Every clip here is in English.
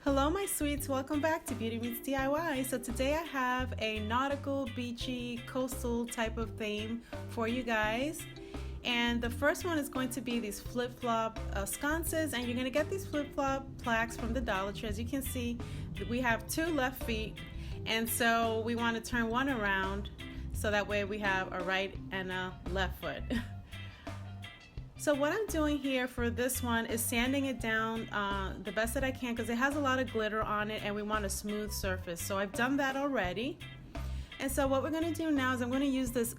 Hello my sweets, welcome back to Beauty Meets DIY. So today I have a nautical, beachy, coastal type of theme for you guys. And the first one is going to be these flip-flop sconces, and you're going to get these flip-flop plaques from the Dollar Tree. As you can see, we have two left feet, and so we want to turn one around so that way we have a right and a left foot. So what I'm doing here for this one is sanding it down the best that I can because it has a lot of glitter on it and we want a smooth surface. So I've done that already. And so what we're going to do now is I'm going to use this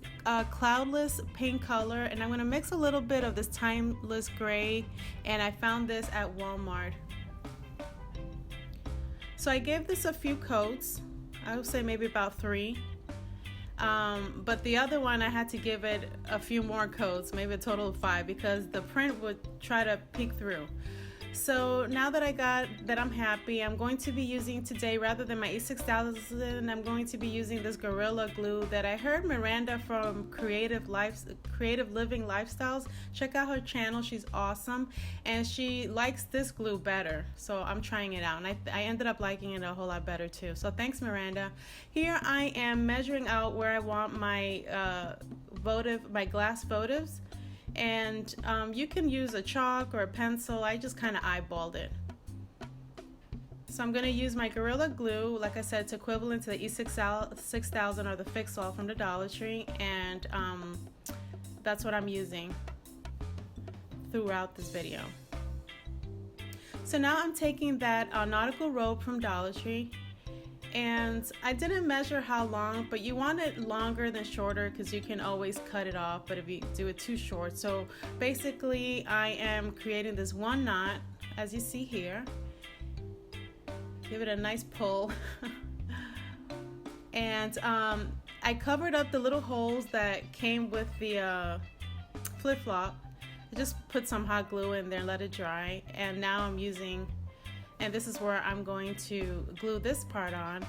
cloudless paint color, and I'm going to mix a little bit of this timeless gray, and I found this at Walmart. So I gave this a few coats. I would say maybe about 3. But the other one I had to give it a few more coats, maybe a total of 5, because the print would try to peek through. So now that I'm happy, I'm going to be using today, rather than my E6000, I'm going to be using this Gorilla Glue that I heard Miranda from Creative Living Lifestyles. Check out her channel, she's awesome, and she likes this glue better. So I'm trying it out, and I ended up liking it a whole lot better too. So thanks, Miranda. Here I am measuring out where I want my my glass votives. And you can use a chalk or a pencil. I just kind of eyeballed it. So I'm going to use my Gorilla Glue. Like I said, it's equivalent to the E6000 or the Fix-All from the Dollar Tree, and that's what I'm using throughout this video. So now I'm taking that nautical rope from Dollar Tree, and I didn't measure how long, but you want it longer than shorter because you can always cut it off, but if you do it too short. So basically I am creating this one knot, as you see here. Give it a nice pull. And I covered up the little holes that came with the flip-flop. I just put some hot glue in there and let it dry, and now I'm using, and this is where I'm going to glue this part on.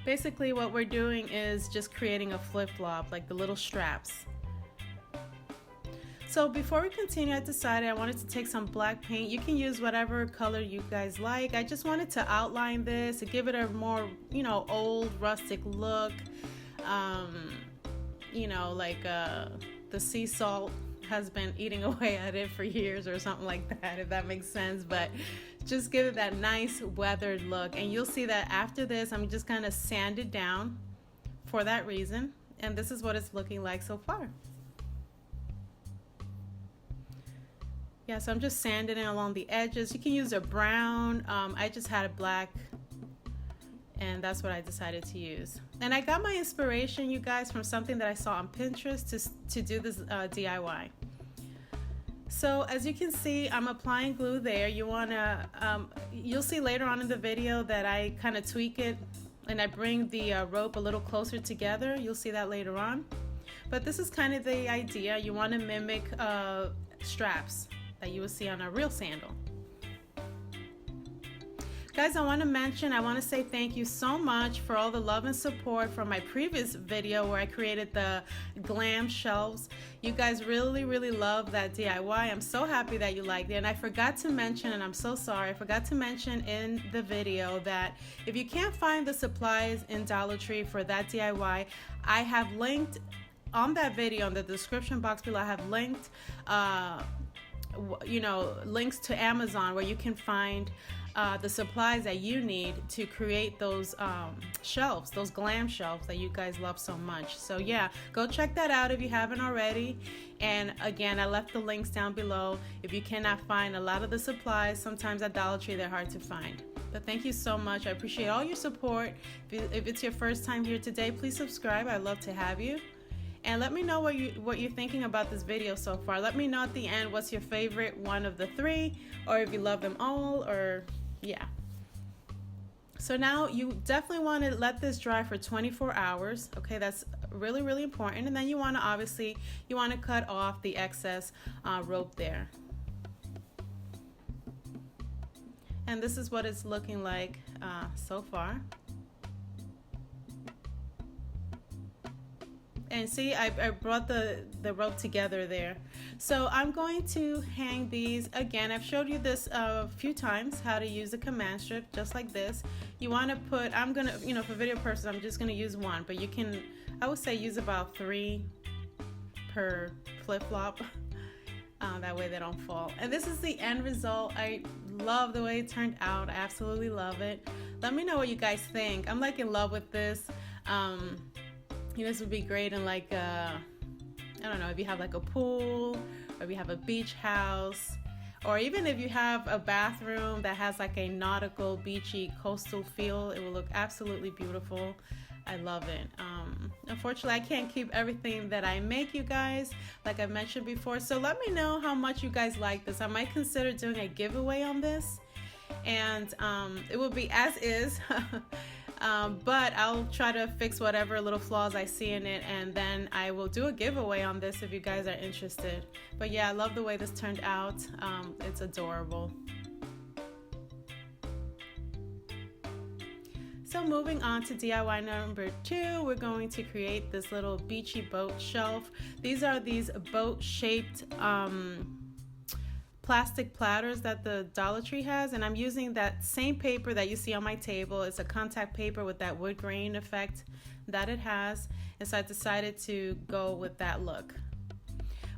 Basically what we're doing is just creating a flip-flop, like the little straps. So before we continue, I decided I wanted to take some black paint. You can use whatever color you guys like. I just wanted to outline this to give it a more, old rustic look. Like the sea salt has been eating away at it for years or something like that, if that makes sense. But just give it that nice weathered look, and you'll see that after this I'm just gonna sand it down for that reason, and this is what it's looking like so far. Yeah, so I'm just sanding it along the edges. You can use a brown, I just had a black, and that's what I decided to use. And I got my inspiration, you guys, from something that I saw on Pinterest to do this DIY. So as you can see, I'm applying glue there. You'll see later on in the video that I kind of tweak it and I bring the rope a little closer together. You'll see that later on. But this is kind of the idea. You want to mimic straps that you will see on a real sandal. Guys, I want to say thank you so much for all the love and support from my previous video where I created the glam shelves. You guys really, really love that DIY. I'm so happy that you liked it. And I forgot to mention, and I'm so sorry, I forgot to mention in the video that if you can't find the supplies in Dollar Tree for that DIY, I have linked on that video in the description box below. I have linked, links to Amazon where you can find the supplies that you need to create those shelves, those glam shelves that you guys love so much. So yeah, go check that out if you haven't already. And again, I left the links down below. If you cannot find a lot of the supplies, sometimes at Dollar Tree they're hard to find. But thank you so much. I appreciate all your support. If it's your first time here today, please subscribe. I'd love to have you. And let me know what you're thinking about this video so far. Let me know at the end what's your favorite one of the 3, or if you love them all, or yeah. So now you definitely want to let this dry for 24 hours. Okay, that's really, really important. And then you want to cut off the excess rope there. And this is what it's looking like so far. And see, I brought the rope together there. So I'm going to hang these. Again, I've showed you this a few times, how to use a command strip just like this. You want to put, I'm going to, you know, for video purposes, I'm just going to use one, but you can, I would say use about 3 per flip-flop. That way they don't fall. And this is the end result. I love the way it turned out. I absolutely love it. Let me know what you guys think. I'm like in love with this. You know, this would be great in like I don't know, if you have like a pool, or if you have a beach house, or even if you have a bathroom that has like a nautical, beachy, coastal feel, it will look absolutely beautiful. I love it. Unfortunately, I can't keep everything that I make, you guys, like I mentioned before. So let me know how much you guys like this. I might consider doing a giveaway on this, and it will be as is. But I'll try to fix whatever little flaws I see in it, and then I will do a giveaway on this if you guys are interested. But yeah, I love the way this turned out. It's adorable. So moving on to DIY number 2, we're going to create this little beachy boat shelf. These are these boat shaped plastic platters that the Dollar Tree has, and I'm using that same paper that you see on my table. It's a contact paper with that wood grain effect that it has, and so I decided to go with that look.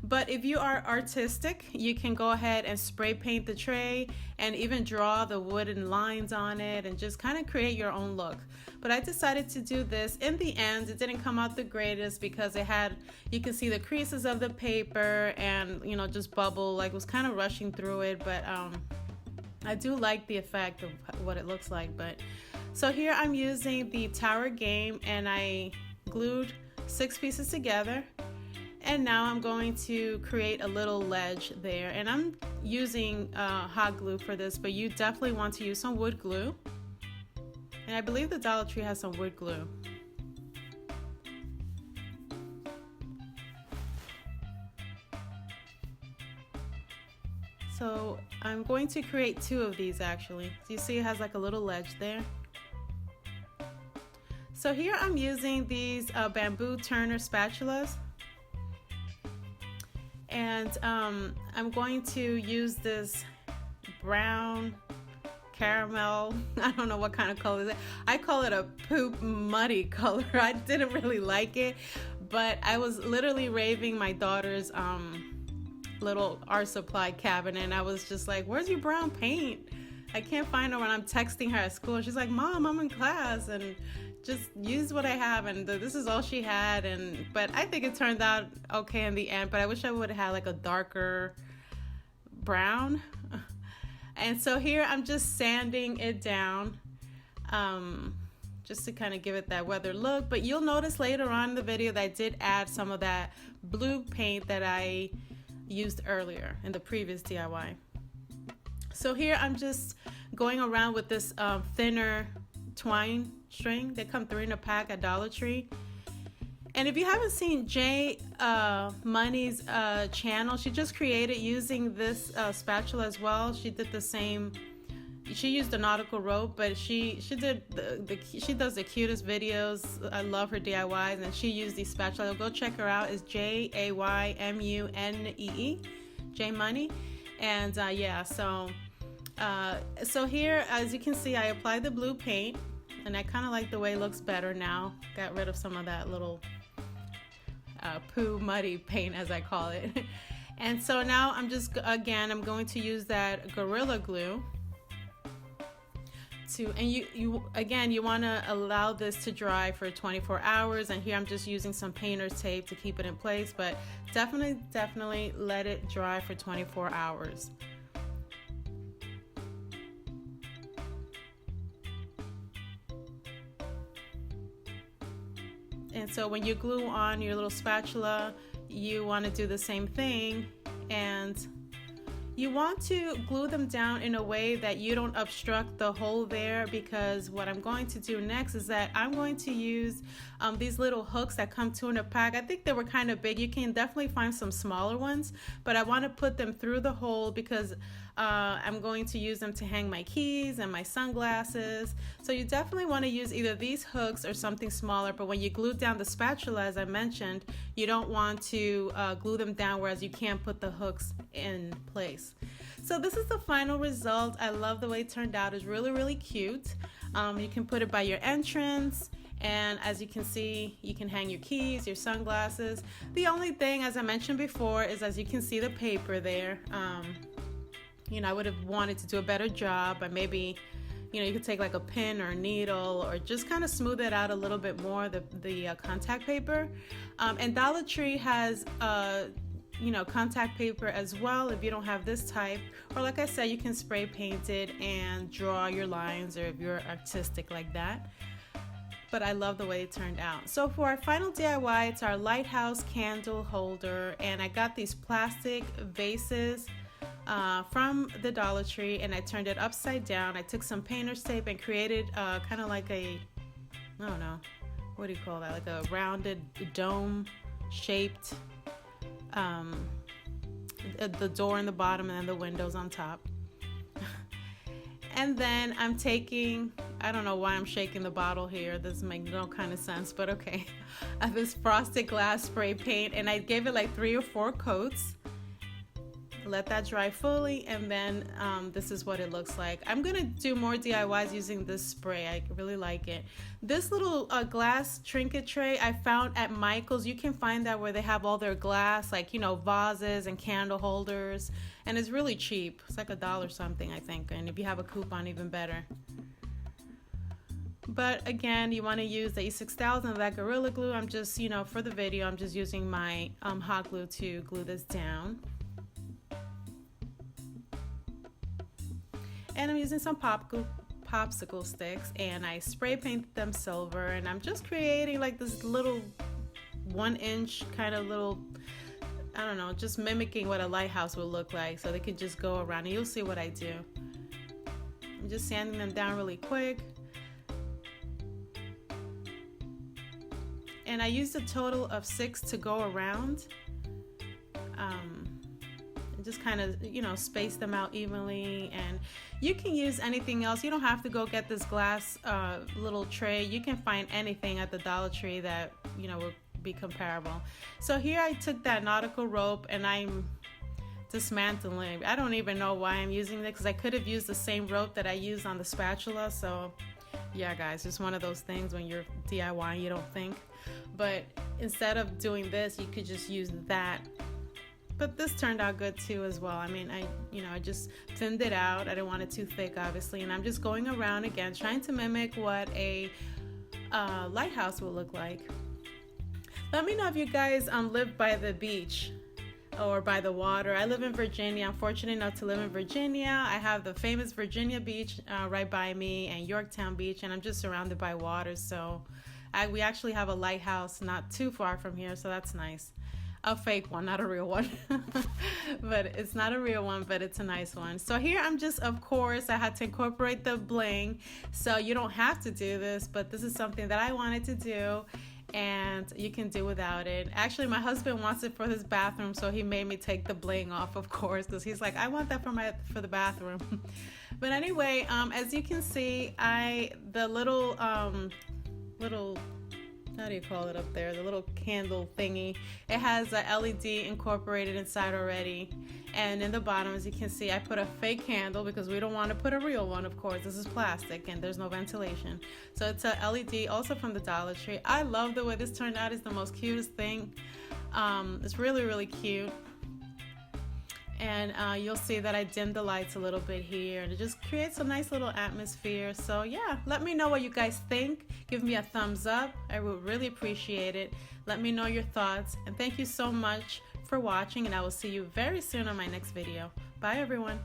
But if you are artistic, you can go ahead and spray paint the tray and even draw the wooden lines on it and just kind of create your own look. But I decided to do this. In the end, it didn't come out the greatest because it had, you can see the creases of the paper and, you know, just bubble, like it was kind of rushing through it. But I do like the effect of what it looks like. But so here I'm using the Tower Game, and I glued 6 pieces together. And now I'm going to create a little ledge there, and I'm using hot glue for this, but you definitely want to use some wood glue. And I believe the Dollar Tree has some wood glue. So I'm going to create 2 of these actually. So you see it has like a little ledge there. So here I'm using these bamboo turner spatulas. And I'm going to use this brown caramel, I don't know what kind of color is it. I call it a poop muddy color. I didn't really like it, but I was literally raving my daughter's little art supply cabinet, and I was just like, where's your brown paint? I can't find her when I'm texting her at school. She's like, Mom, I'm in class, and just use what I have, and this is all she had. And but I think it turned out okay in the end, but I wish I would have had like a darker brown. And so here I'm just sanding it down just to kind of give it that weathered look. But you'll notice later on in the video that I did add some of that blue paint that I used earlier in the previous DIY. So here I'm just going around with this thinner twine string. They come 3 in a pack at Dollar Tree. And if you haven't seen Jay Money's channel, she just created using this spatula as well. She did the same. She used the nautical rope, but she did she does the cutest videos. I love her DIYs, and she used these spatula. Go check her out. It's JAYMUNEE, Jay Money. And yeah, so here, as you can see, I applied the blue paint, and I kind of like the way it looks better now. Got rid of some of that little poo muddy paint, as I call it. And so now I'm going to use that Gorilla Glue and you want to allow this to dry for 24 hours. And here I'm just using some painter's tape to keep it in place, but definitely let it dry for 24 hours. And so when you glue on your little spatula, you want to do the same thing, and you want to glue them down in a way that you don't obstruct the hole there, because what I'm going to do next is that I'm going to use these little hooks that come 2 in a pack. I think they were kind of big. You can definitely find some smaller ones, but I want to put them through the hole because I'm going to use them to hang my keys and my sunglasses. So you definitely want to use either these hooks or something smaller, but when you glue down the spatula, as I mentioned, you don't want to glue them down, whereas you can't put the hooks in place. So this is the final result. I love the way it turned out. It's really, really cute. You can put it by your entrance, and as you can see, you can hang your keys, your sunglasses. The only thing, as I mentioned before, is as you can see the paper there, you know, I would have wanted to do a better job, but maybe, you know, you could take like a pin or a needle or just kind of smooth it out a little bit more, the contact paper. And Dollar Tree has, you know, contact paper as well if you don't have this type. Or like I said, you can spray paint it and draw your lines, or if you're artistic like that. But I love the way it turned out. So for our final DIY, it's our Lighthouse candle holder, and I got these plastic vases from the Dollar Tree, and I turned it upside down. I took some painter's tape and created kind of like a, I don't know, what do you call that, like a rounded dome shaped, the door in the bottom and then the windows on top. And then I'm taking, I don't know why I'm shaking the bottle here, this makes no kind of sense, but okay, this frosted glass spray paint, and I gave it like 3 or 4 coats. Let that dry fully, and then this is what it looks like. I'm gonna do more DIYs using this spray. I really like it. This little glass trinket tray I found at Michael's. You can find that where they have all their glass, like, you know, vases and candle holders, and it's really cheap. It's like $1 something, I think, and if you have a coupon, even better. But again, you want to use the E6000, that Gorilla Glue. I'm just, you know, for the video, I'm just using my hot glue to glue this down. And I'm using some popsicle sticks, and I spray painted them silver, and I'm just creating like this little 1-inch kind of little, I don't know, just mimicking what a lighthouse would look like, so they could just go around, and you'll see what I do. I'm just sanding them down really quick. And I used a total of 6 to go around. Just kind of, you know, space them out evenly, and you can use anything else. You don't have to go get this glass little tray. You can find anything at the Dollar Tree that, you know, will be comparable. So here I took that nautical rope and I'm dismantling. I don't even know why I'm using it, because I could have used the same rope that I used on the spatula. So yeah, guys, it's one of those things when you're DIY, you don't think. But instead of doing this, you could just use that. But this turned out good too as well. I mean, I just thinned it out. I didn't want it too thick, obviously. And I'm just going around again, trying to mimic what a lighthouse would look like. Let me know if you guys live by the beach or by the water. I live in Virginia. I'm fortunate enough to live in Virginia. I have the famous Virginia Beach right by me, and Yorktown Beach, and I'm just surrounded by water. So we actually have a lighthouse not too far from here, so that's nice. A fake one, not a real one. But it's not a real one, but it's a nice one. So here I'm just, of course, I had to incorporate the bling. So you don't have to do this, but this is something that I wanted to do, and you can do without it. Actually, my husband wants it for his bathroom, so he made me take the bling off, of course, because he's like, I want that for the bathroom. But anyway, as you can see, the little how do you call it up there, the little candle thingy, it has a LED incorporated inside already. And in the bottom, as you can see, I put a fake candle because we don't want to put a real one, of course. This is plastic and there's no ventilation. So it's a LED, also from the Dollar Tree. I love the way this turned out. It's the most cutest thing. It's really, really cute. And you'll see that I dimmed the lights a little bit here, and it just creates a nice little atmosphere. So yeah, let me know what you guys think. Give me a thumbs up. I would really appreciate it. Let me know your thoughts, and thank you so much for watching, and I will see you very soon on my next video. Bye everyone.